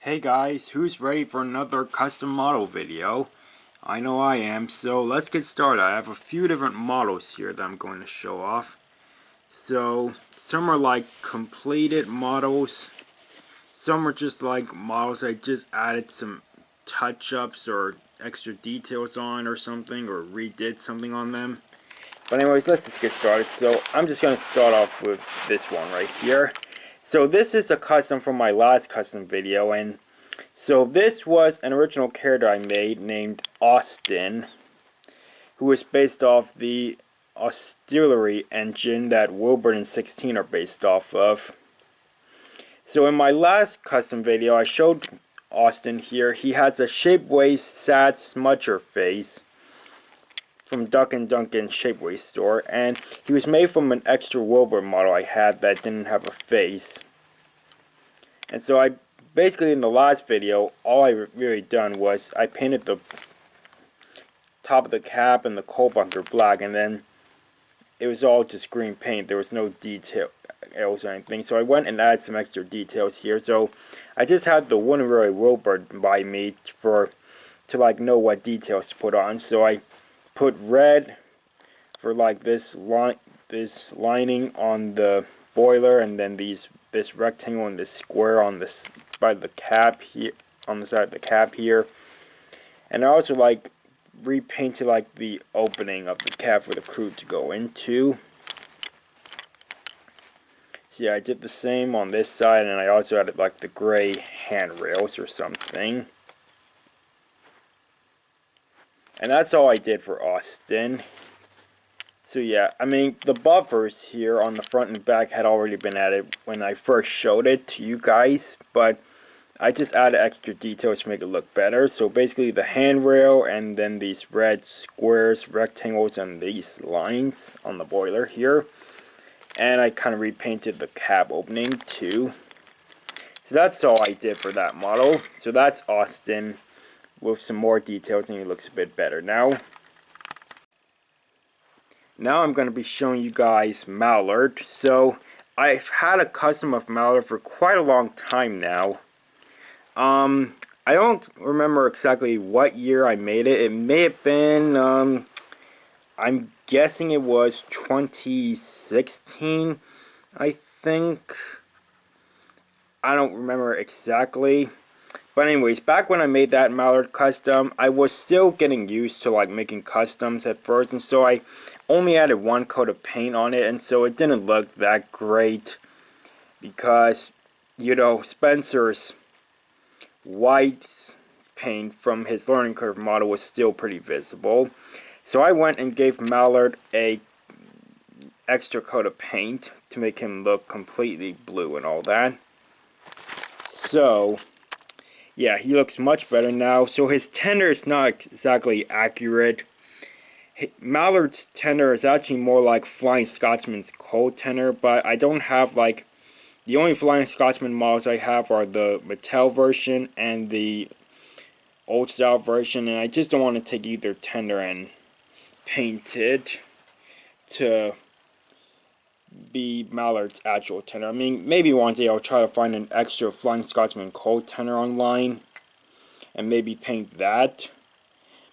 Hey guys, who's ready for another custom model video? I know I am, so let's get started. I have a few different models here that I'm going to show off. So, some are like completed models. Some are just like models I just added some touch-ups or extra details on or something, or redid something on them. But anyways, let's just get started. So, I'm just going to start off with this one right here. So, this is a custom from my last custom video, and so this was an original character I made named Austin, who was based off the auxiliary engine that Wilbur and 16 are based off of. So in my last custom video I showed Austin here. He has a Shapeways sad smudger face from Duck and Duncan Shapeways store, and he was made from an extra Wilbur model I had that didn't have a face. And so I basically in the last video, all I really done was I painted the top of the cap and the coal bunker black, and then it was all just green paint. There was no details or anything. So I went and added some extra details here. So I just had the one really Wilbur by me to like know what details to put on. So I put red for like this lining on the boiler, and then this rectangle and this square on this by the cap here, on the side of the cap here. And I also like repainted like the opening of the cap for the crew to go into. So yeah, I did the same on this side, and I also added like the gray handrails or something. And that's all I did for Austin. So yeah, I mean, the buffers here on the front and back had already been added when I first showed it to you guys, but I just added extra details to make it look better. So basically the handrail, and then these red squares, rectangles, and these lines on the boiler here. And I kind of repainted the cap opening too. So that's all I did for that model. So that's Austin with some more details, and he looks a bit better now. Now I'm going to be showing you guys Mallard. So I've had a custom of Mallard for quite a long time now. I don't remember exactly what year I made it. It may have been, I'm guessing it was 2016, I think. I don't remember exactly. But anyways, back when I made that Mallard custom, I was still getting used to like making customs at first, and so I only added one coat of paint on it, and so it didn't look that great because, you know, Spencer's white paint from his learning curve model was still pretty visible. So I went and gave Mallard a extra coat of paint to make him look completely blue and all that. So yeah, he looks much better now. So his tenor is not exactly accurate. Mallard's tenor is actually more like Flying Scotsman's cold tenor, but I don't have like, the only Flying Scotsman models I have are the Mattel version and the old style version, and I just don't want to take either tenor and paint it to be Mallard's actual tenor. I mean, maybe one day I'll try to find an extra Flying Scotsman cold tenor online and maybe paint that.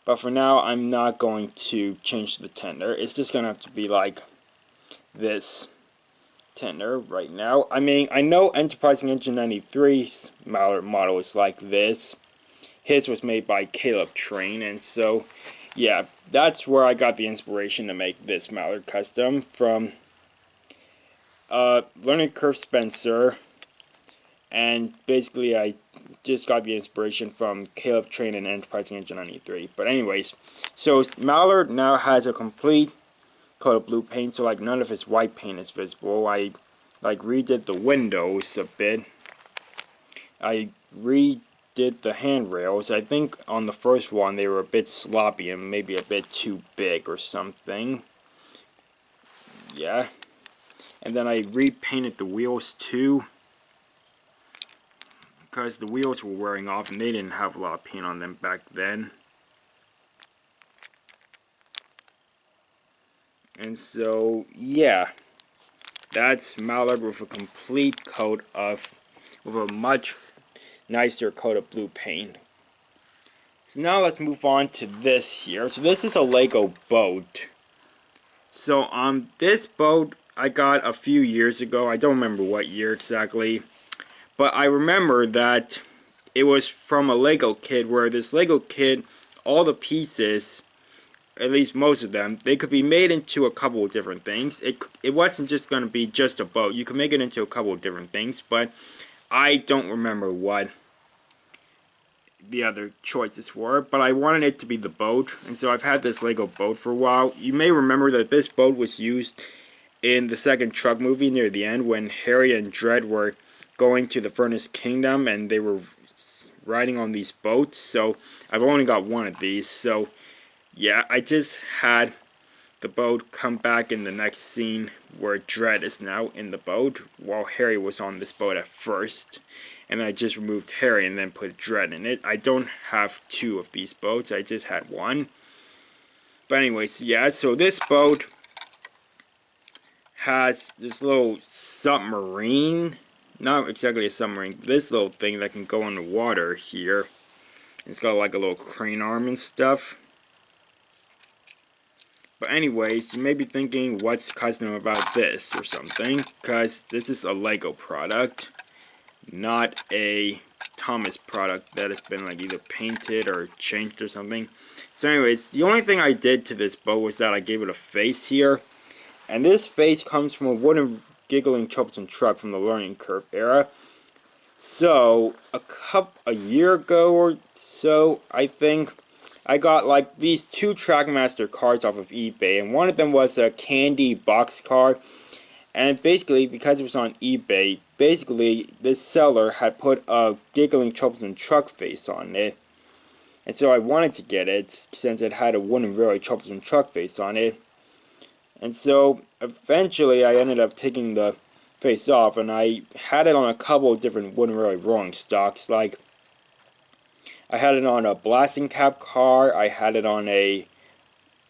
But for now, I'm not going to change the tenor. It's just going to have to be like this tenor right now. I mean, I know Enterprising Engine 93's Mallard model is like this. His was made by Caleb Train, and so yeah, that's where I got the inspiration to make this Mallard custom from Learning Curve Spencer. And basically I just got the inspiration from Caleb Train and Enterprising Engine 93. But anyways, so Mallard now has a complete coat of blue paint, so like none of his white paint is visible. I like redid the windows a bit. I redid the handrails. I think on the first one they were a bit sloppy and maybe a bit too big or something. Yeah. And then I repainted the wheels too, because the wheels were wearing off and they didn't have a lot of paint on them back then. And so, yeah, that's Mallard with a complete coat of, with a much nicer coat of blue paint. So now let's move on to this here. So this is a Lego boat. So this boat I got a few years ago. I don't remember what year exactly, but I remember that it was from a Lego kit, where this Lego kit, all the pieces, at least most of them, they could be made into a couple of different things. It wasn't just going to be just a boat. You could make it into a couple of different things, but I don't remember what the other choices were, but I wanted it to be the boat, and so I've had this Lego boat for a while. You may remember that this boat was used in the second Truck movie near the end, when Harry and Dredd were going to the Furnace Kingdom and they were riding on these boats. So I've only got one of these, so yeah, I just had the boat come back in the next scene where Dredd is now in the boat, while Harry was on this boat at first. And I just removed Harry and then put Dredd in it. I don't have two of these boats, I just had one. But anyways, yeah, so this boat has this little submarine. Not exactly a submarine, this little thing that can go in the water here. It's got like a little crane arm and stuff. But anyways, you may be thinking, what's custom about this or something? Because this is a Lego product, not a Thomas product that has been like either painted or changed or something. So anyways, the only thing I did to this boat was that I gave it a face here. And this face comes from a wooden giggling troublesome truck from the Learning Curve era. So a year ago or so, I think, I got like these two Trackmaster cars off of eBay, and one of them was a candy box car. And basically, because it was on eBay, basically this seller had put a giggling troublesome truck face on it. And so I wanted to get it since it had a wooden really troublesome truck face on it. And so eventually I ended up taking the face off, and I had it on a couple of different wooden really rolling stocks. Like, I had it on a blasting cap car, I had it on a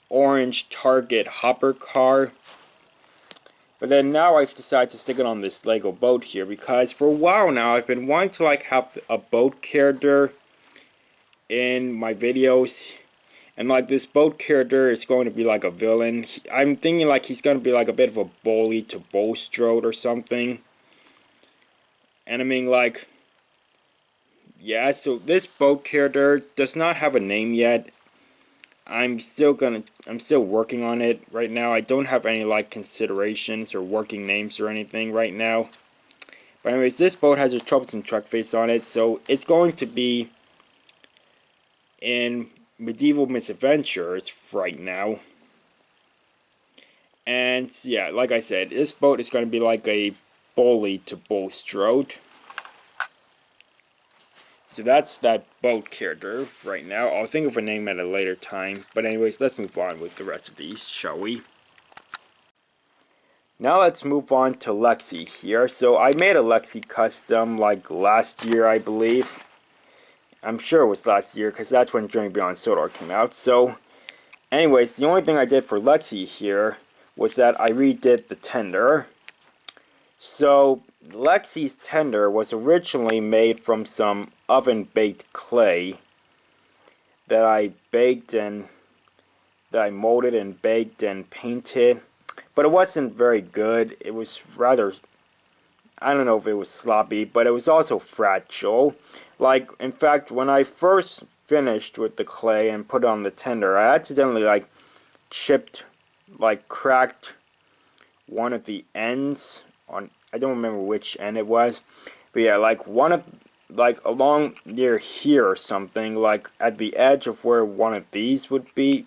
orange Target hopper car. But then now I've decided to stick it on this Lego boat here, because for a while now I've been wanting to like have a boat character in my videos. And like this boat character is going to be like a villain. I'm thinking like he's going to be like a bit of a bully to Bulstrode or something. And I mean, like, yeah, so this boat character does not have a name yet. I'm still working on it right now. I don't have any like considerations or working names or anything right now. But anyways, this boat has a troublesome truck face on it, so it's going to be in Medieval Misadventures right now. And yeah, like I said, this boat is going to be like a bully to Bulstrode. So that's that boat character right now. I'll think of a name at a later time. But anyways, let's move on with the rest of these, shall we? Now let's move on to Lexie here. So I made a Lexie custom like last year, I believe. I'm sure it was last year, because that's when Journey Beyond Sodor came out. So anyways, the only thing I did for Lexie here was that I redid the tender. So Lexie's tender was originally made from some oven-baked clay that I baked and that I molded and baked and painted. But it wasn't very good. It was rather, I don't know if it was sloppy, but it was also fragile. Like, in fact, when I first finished with the clay and put it on the tender, I accidentally like cracked one of the ends on, I don't remember which end it was, but yeah, like one of, like along near here or something, like at the edge of where one of these would be,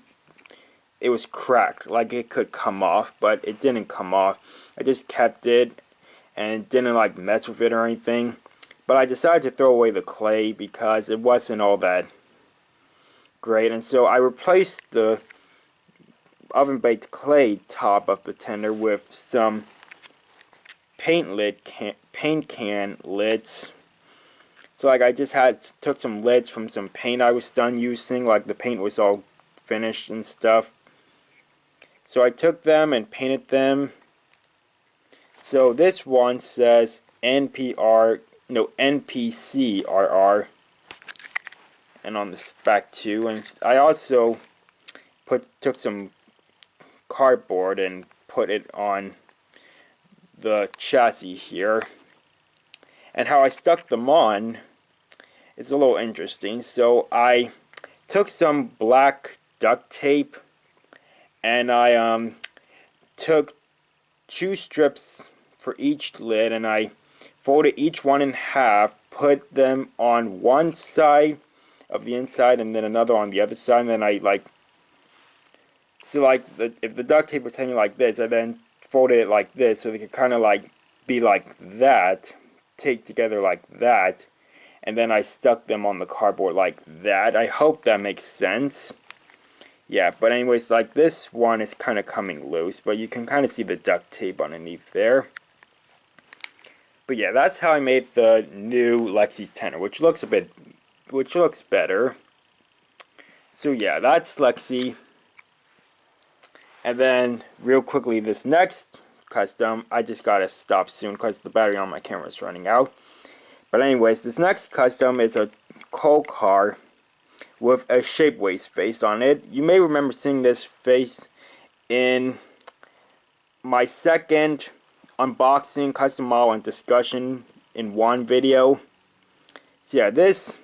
it was cracked. Like it could come off, but it didn't come off. I just kept it and didn't like mess with it or anything. But I decided to throw away the clay because it wasn't all that great, and so I replaced the oven-baked clay top of the tender with some paint can lids. So like I just took some lids from some paint I was done using, like the paint was all finished and stuff. So I took them and painted them. So this one says NPR NPCRR, and on the back too. And I also took some cardboard and put it on the chassis here. And how I stuck them on is a little interesting. So I took some black duct tape and I took 2 strips for each lid, and I folded each one in half, put them on one side of the inside and then another on the other side, and then I if the duct tape was hanging like this, I then folded it like this so they could kind of like be like that, taped together like that, and then I stuck them on the cardboard like that. I hope that makes sense. Yeah, but anyways, like this one is kind of coming loose, but you can kind of see the duct tape underneath there. But yeah, that's how I made the new Lexie's tenor, which looks better. So yeah, that's Lexie. And then, real quickly, this next custom, I just gotta stop soon because the battery on my camera is running out. But anyways, this next custom is a coal car with a shapeways face on it. You may remember seeing this face in my second unboxing, custom model, and discussion in one video. So yeah, this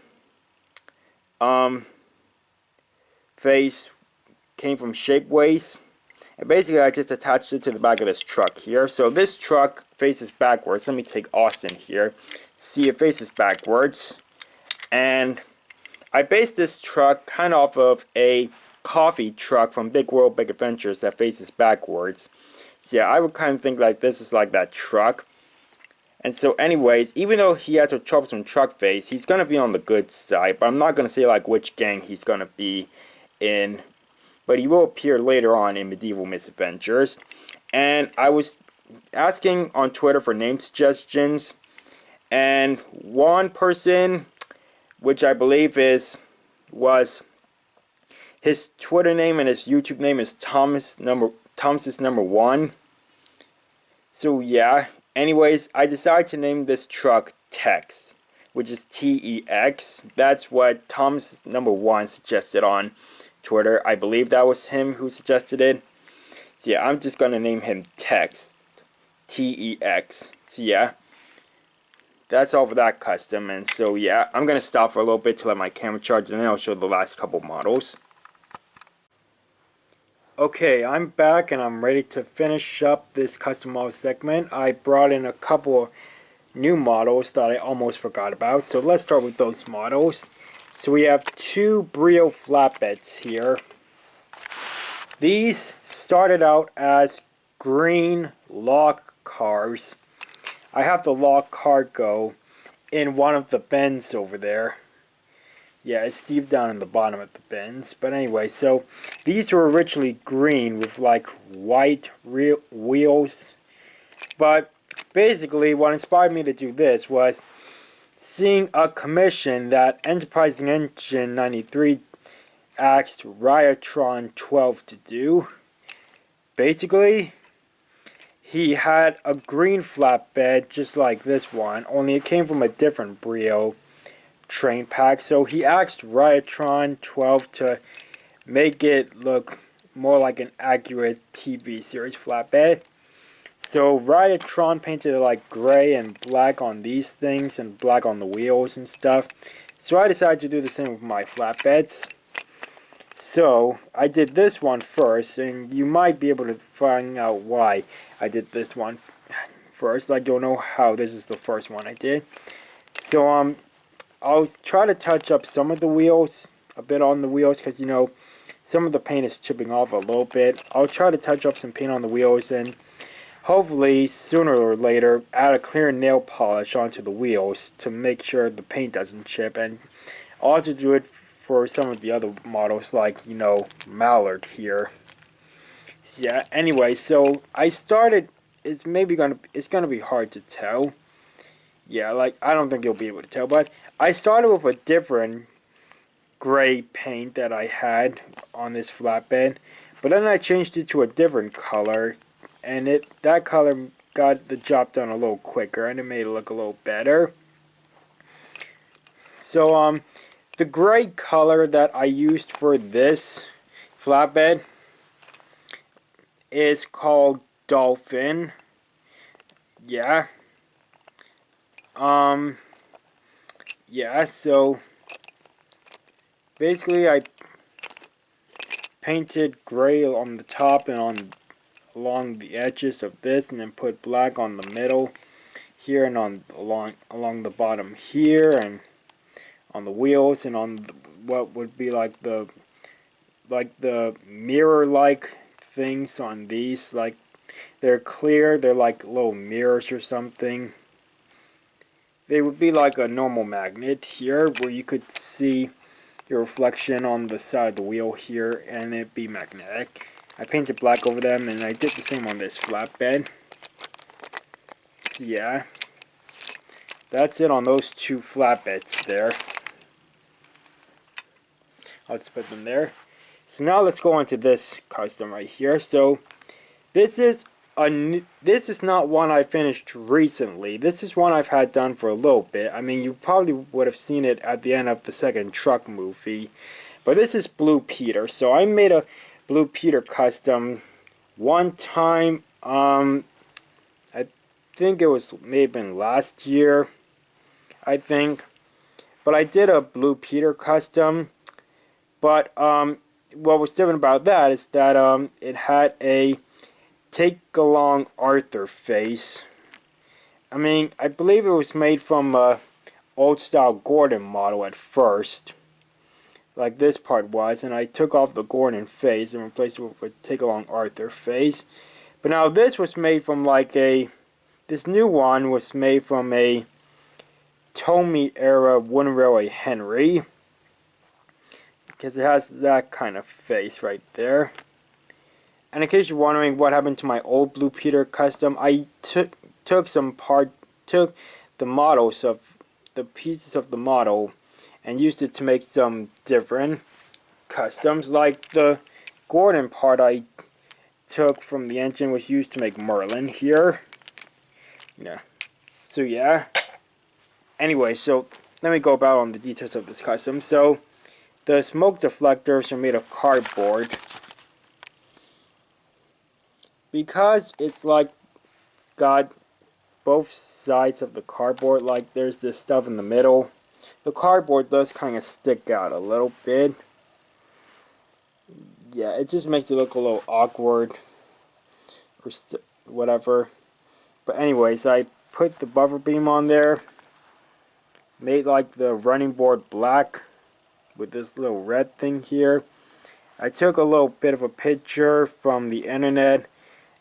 face came from Shapeways, and basically I just attached it to the back of this truck here. So this truck faces backwards. Let me take Austin here. See, it faces backwards, and I based this truck kind of off of a coffee truck from Big World Big Adventures that faces backwards. So yeah, I would kind of think like this is like that truck. And so anyways, even though he has a troublesome truck face, he's going to be on the good side. But I'm not going to say like which gang he's going to be in. But he will appear later on in Medieval Misadventures. And I was asking on Twitter for name suggestions. And one person, which I believe was his Twitter name and his YouTube name is Thomas's number 1. So yeah, anyways, I decided to name this truck TeEx, which is TeEx. That's what Thomas's number 1 suggested on Twitter. I believe that was him who suggested it. So yeah, I'm just gonna name him TeEx. TeEx. So yeah, that's all for that custom. And so yeah, I'm gonna stop for a little bit to let my camera charge, and then I'll show the last couple models. Okay, I'm back and I'm ready to finish up this custom model segment. I brought in a couple new models that I almost forgot about. So let's start with those models. So we have 2 Brio flatbeds here. These started out as green log cars. I have the log cargo in one of the bins over there. Yeah, it's deep down in the bottom of the bins. But anyway, so these were originally green with like white wheels. But basically what inspired me to do this was seeing a commission that Enterprising Engine 93 asked Ryotron 12 to do. Basically, he had a green flatbed just like this one, only it came from a different Brio train pack. So he asked Ryotron 12 to make it look more like an accurate TV series flatbed. So Ryotron painted it like gray and black on these things and black on the wheels and stuff. So I decided to do the same with my flatbeds. So I did this one first, and you might be able to find out why I did this one first. I don't know how this is the first one I did. So I'll try to touch up some of the wheels, a bit on the wheels, because you know some of the paint is chipping off a little bit. I'll try to touch up some paint on the wheels and hopefully sooner or later add a clear nail polish onto the wheels to make sure the paint doesn't chip. And I'll also do it for some of the other models, like, you know, Mallard here. So yeah, anyway, so I started, it's gonna be hard to tell. Yeah, like, I don't think you'll be able to tell, but I started with a different gray paint that I had on this flatbed, but then I changed it to a different color, and that color got the job done a little quicker, and it made it look a little better. So the gray color that I used for this flatbed is called Dolphin. Yeah. Yeah, so basically I painted gray on the top and on along the edges of this, and then put black on the middle here and on along the bottom here, and on the wheels, and on the, what would be like the mirror like things on these. Like, they're clear, they're like little mirrors or something. They would be like a normal magnet here, where you could see your reflection on the side of the wheel here, and it'd be magnetic. I painted black over them, and I did the same on this flatbed. So yeah, that's it on those two flatbeds there. I'll just put them there. So now let's go into this custom right here. So this is not one I finished recently. This is one I've had done for a little bit. I mean, you probably would have seen it at the end of the second truck movie. But this is Blue Peter. So I made a Blue Peter custom one time. I think it was maybe last year, I think. But I did a Blue Peter custom. But what was different about that is that it had a take along Arthur face. I mean, I believe it was made from a old style Gordon model at first, like this part was, and I took off the Gordon face and replaced it with a take along Arthur face. But now this was made from like this new one was made from a Tommy era wooden railway Henry, because it has that kind of face right there. And in case you're wondering what happened to my old Blue Peter custom, I took the models of the pieces of the model and used it to make some different customs. Like the Gordon part I took from the engine was used to make Merlin here. Yeah. So yeah. Anyway, so let me go about on the details of this custom. So the smoke deflectors are made of cardboard. Because it's like got both sides of the cardboard, like there's this stuff in the middle, the cardboard does kind of stick out a little bit. Yeah, it just makes it look a little awkward or whatever. But anyways, I put the buffer beam on there, made like the running board black with this little red thing here. I took a little bit of a picture from the internet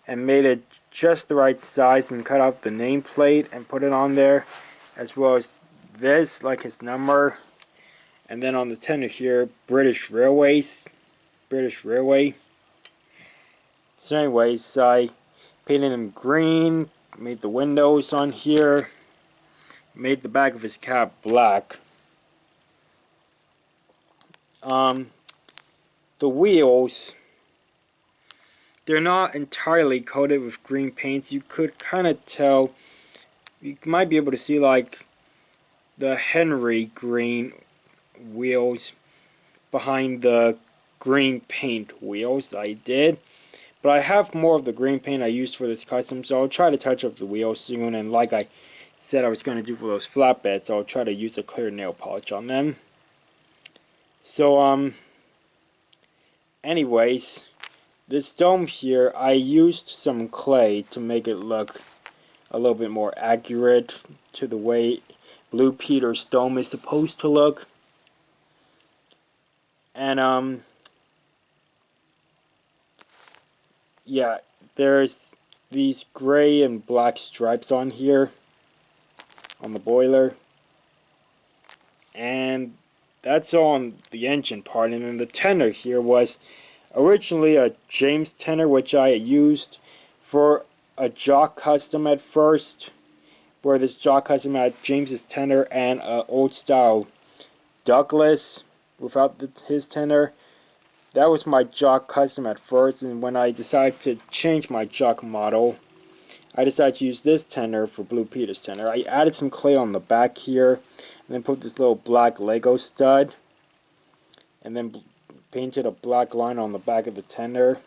and made it just the right size and cut out the nameplate and put it on there, as well as this, like his number, and then on the tender here, British Railway. So anyways, I painted him green, made the windows on here, made the back of his cab black. The wheels, they're not entirely coated with green paints. You could kind of tell, you might be able to see like the Henry green wheels behind the green paint wheels I did. But I have more of the green paint I used for this custom, so I'll try to touch up the wheels soon. And like I said I was going to do for those flatbeds, I'll try to use a clear nail polish on them. So, anyways, this dome here, I used some clay to make it look a little bit more accurate to the way Blue Peter's dome is supposed to look. And, yeah, there's these gray and black stripes on here, on the boiler. And that's on the engine part. And then the tender here was originally a James tender, which I used for a jock custom at first, where this jock custom had James's tender and an old style Douglas without his tender. That was my jock custom at first, and when I decided to change my jock model, I decided to use this tender for Blue Peter's tender. I added some clay on the back here, and then put this little black Lego stud, and then painted a black line on the back of the tender,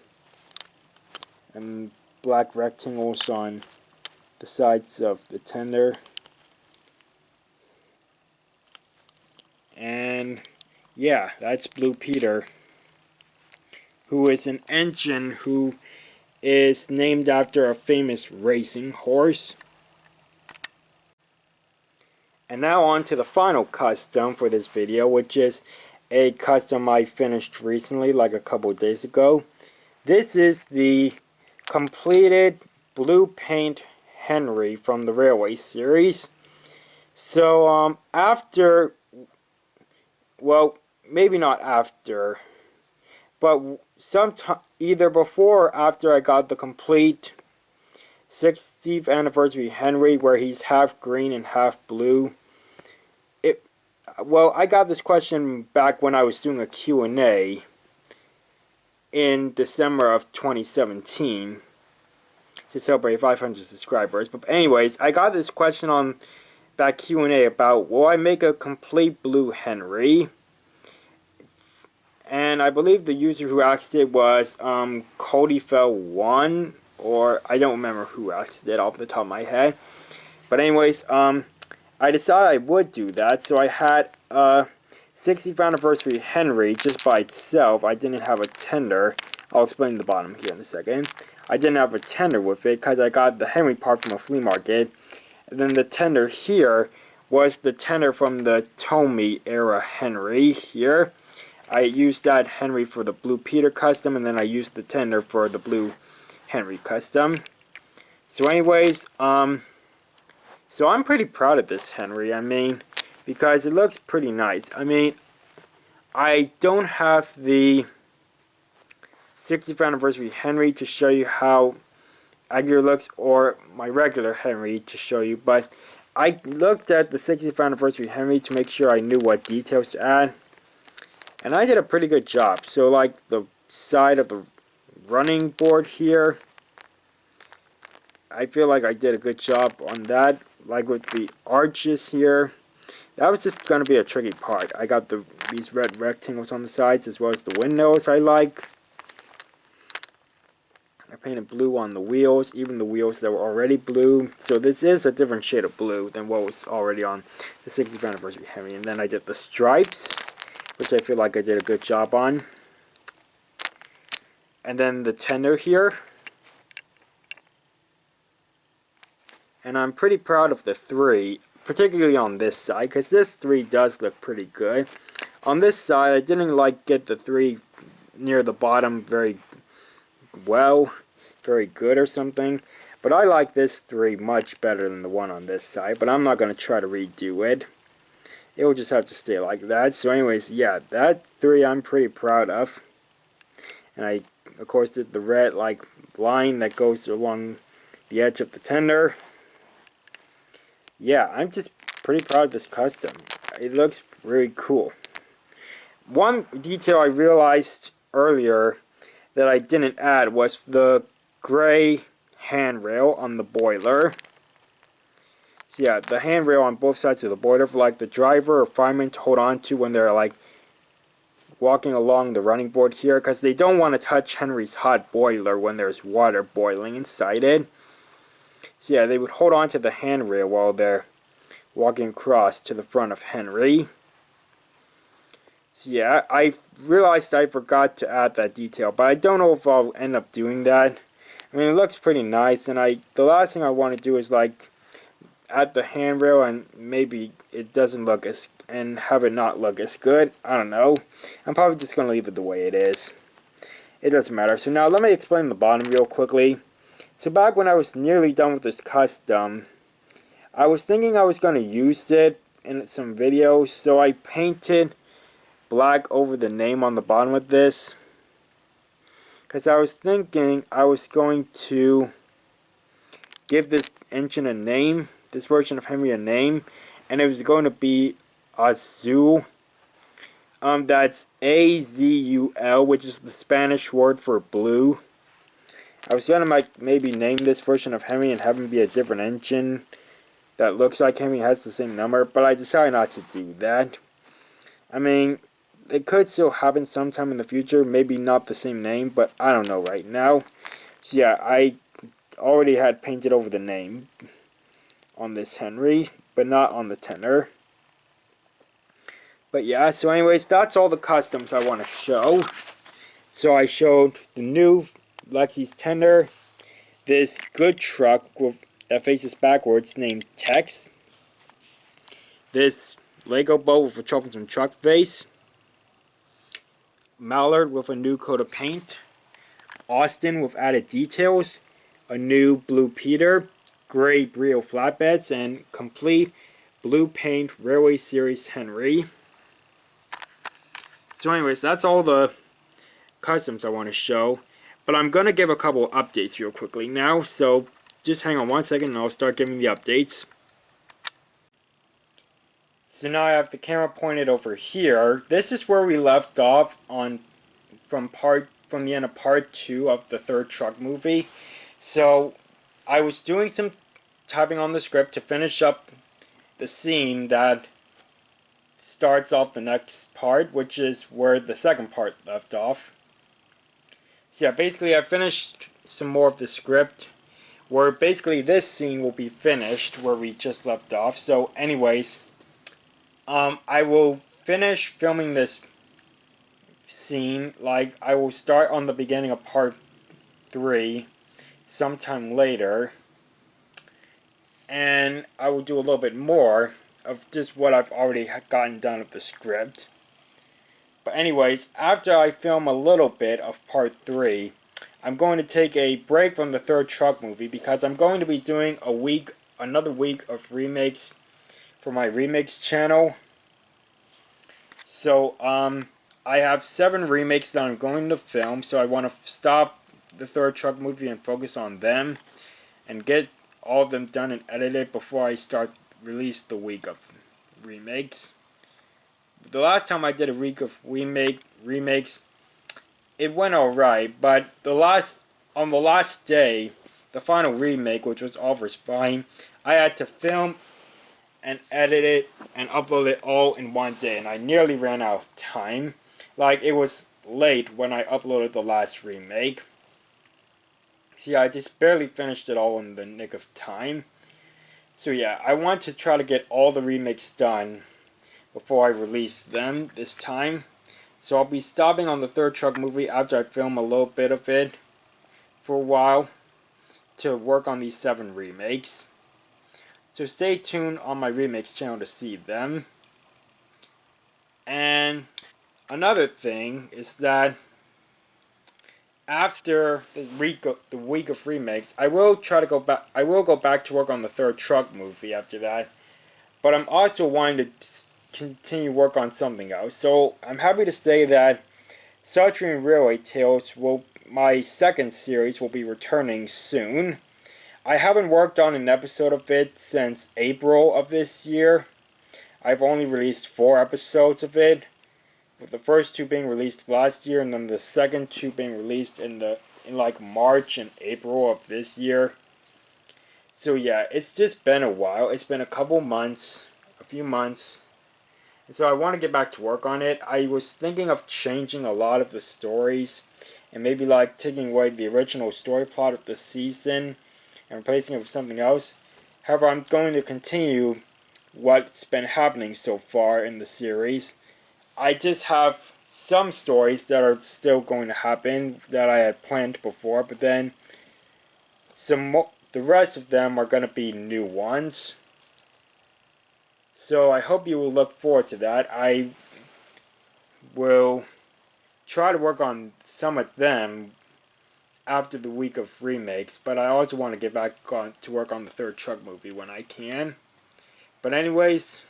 and black rectangles on the sides of the tender. And yeah, that's Blue Peter, who is an engine who is named after a famous racing horse. And now on to the final custom for this video, which is a custom I finished recently, like a couple days ago. This is the completed blue paint Henry from the Railway series. So after, well, maybe not after, but sometime either before or after I got the complete 60th anniversary Henry, where he's half green and half blue. Well, I got this question back when I was doing a Q&A in December of 2017 to celebrate 500 subscribers. But anyways, I got this question on that Q&A about, will I make a complete blue Henry? And I believe the user who asked it was CodyFell1, or I don't remember who asked it off the top of my head. But anyways, I decided I would do that, so I had a 60th anniversary Henry just by itself. I didn't have a tender. I'll explain the bottom here in a second. I didn't have a tender with it because I got the Henry part from a flea market. And then the tender here was the tender from the Tommy era Henry here. I used that Henry for the Blue Peter custom, and then I used the tender for the Blue Henry custom. So anyways, so I'm pretty proud of this Henry, I mean, because it looks pretty nice. I mean, I don't have the 60th anniversary Henry to show you how accurate it looks, or my regular Henry to show you, but I looked at the 60th anniversary Henry to make sure I knew what details to add, and I did a pretty good job. So like the side of the running board here, I feel like I did a good job on that. Like with the arches here, that was just going to be a tricky part. I got these red rectangles on the sides, as well as the windows I like. I painted blue on the wheels, even the wheels that were already blue. So this is a different shade of blue than what was already on the 60th anniversary Henry. And then I did the stripes, which I feel like I did a good job on. And then the tender here. And I'm pretty proud of the 3, particularly on this side, because this 3 does look pretty good. On this side, I didn't like get the 3 near the bottom very well, very good or something. But I like this 3 much better than the one on this side, but I'm not going to try to redo it. It will just have to stay like that. So anyways, yeah, that 3 I'm pretty proud of. And I, of course, did the red like line that goes along the edge of the tender. Yeah, I'm just pretty proud of this custom. It looks really cool. One detail I realized earlier that I didn't add was the gray handrail on the boiler. So yeah, the handrail on both sides of the boiler for like the driver or fireman to hold on to when they're like walking along the running board here, because they don't want to touch Henry's hot boiler when there's water boiling inside it. So yeah, they would hold on to the handrail while they're walking across to the front of Henry. So yeah, I realized I forgot to add that detail, but I don't know if I'll end up doing that. I mean, it looks pretty nice, and the last thing I want to do is like add the handrail and maybe it doesn't look as, and have it not look as good. I don't know. I'm probably just going to leave it the way it is. It doesn't matter. So now let me explain the bottom real quickly. So back when I was nearly done with this custom, I was thinking I was going to use it in some videos, so I painted black over the name on the bottom of this, because I was thinking I was going to give this engine a name, this version of Henry a name, and it was going to be Azul. That's A-Z-U-L, which is the Spanish word for blue. I was going to maybe name this version of Henry and have him be a different engine that looks like him. He has the same number, but I decided not to do that. I mean, it could still happen sometime in the future. Maybe not the same name, but I don't know right now. So yeah, I already had painted over the name on this Henry, but not on the tenor. But yeah, so anyways, that's all the customs I want to show. So I showed the new Lexie's tenor, this good truck that faces backwards named TeEx, this Lego boat with a troublesome truck face, Mallard with a new coat of paint, Austin with added details, a new blue Peter, gray Brio flatbeds, and complete blue paint Railway Series Henry. So anyways, that's all the customs I want to show. But I'm going to give a couple of updates real quickly now. So just hang on one second and I'll start giving the updates. So now I have the camera pointed over here. This is where we left off from the end of part 2 of the third truck movie. So I was doing some typing on the script to finish up the scene that starts off the next part, which is where the second part left off. So yeah, basically I finished some more of the script where basically this scene will be finished where we just left off. So anyways, I will finish filming this scene, like I will start on the beginning of part 3 sometime later, and I will do a little bit more of just what I've already gotten done of the script. But anyways, after I film a little bit of part 3, I'm going to take a break from the third truck movie because I'm going to be doing another week of remakes for my remakes channel. So I have 7 remakes that I'm going to film, so I want to stop the third truck movie and focus on them and get all of them done and edited before I start release the week of remakes. The last time I did a week of remakes, it went alright, but on the last day, the final remake, which was Oliver's Fine, I had to film and edit it and upload it all in one day, and I nearly ran out of time. Like, it was late when I uploaded the last remake. So yeah, I just barely finished it all in the nick of time. So yeah, I want to try to get all the remakes done before I release them this time. So I'll be stopping on the third truck movie after I film a little bit of it for a while to work on these 7 remakes. So stay tuned on my remakes channel to see them. And another thing is that after the week of remakes, I will go back to work on the third truck movie after that. But I'm also wanting to continue work on something else. So I'm happy to say that Sudrian Railway Tales my second series will be returning soon. I haven't worked on an episode of it since April of this year. I've only released 4 episodes of it, with the first 2 being released last year, and then the second 2 being released in like March and April of this year. So yeah, it's just been a while. It's been a few months. And so I want to get back to work on it. I was thinking of changing a lot of the stories, and maybe like taking away the original story plot of the season and replacing it with something else. However, I'm going to continue what's been happening so far in the series. I just have some stories that are still going to happen that I had planned before, but then the rest of them are going to be new ones. So I hope you will look forward to that. I will try to work on some of them after the week of remakes, but I also want to get back to work on the third truck movie when I can. But anyways,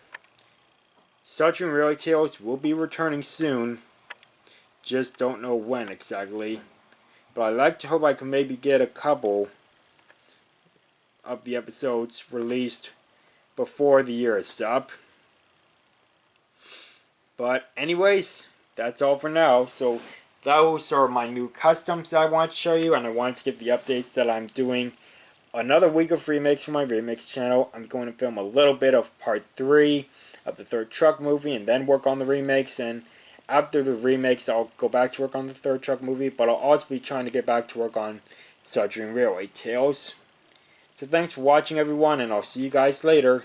Sudrian Railway Tales will be returning soon. Just don't know when exactly. But I like to hope I can maybe get a couple of the episodes released before the year is up. But anyways, that's all for now. So those are my new customs that I want to show you, and I wanted to give the updates that I'm doing another week of remakes for my remakes channel. I'm going to film a little bit of part 3 of the third truck movie and then work on the remakes. And after the remakes, I'll go back to work on the third truck movie, but I'll also be trying to get back to work on Sudrian Railway Tales. So thanks for watching, everyone, and I'll see you guys later.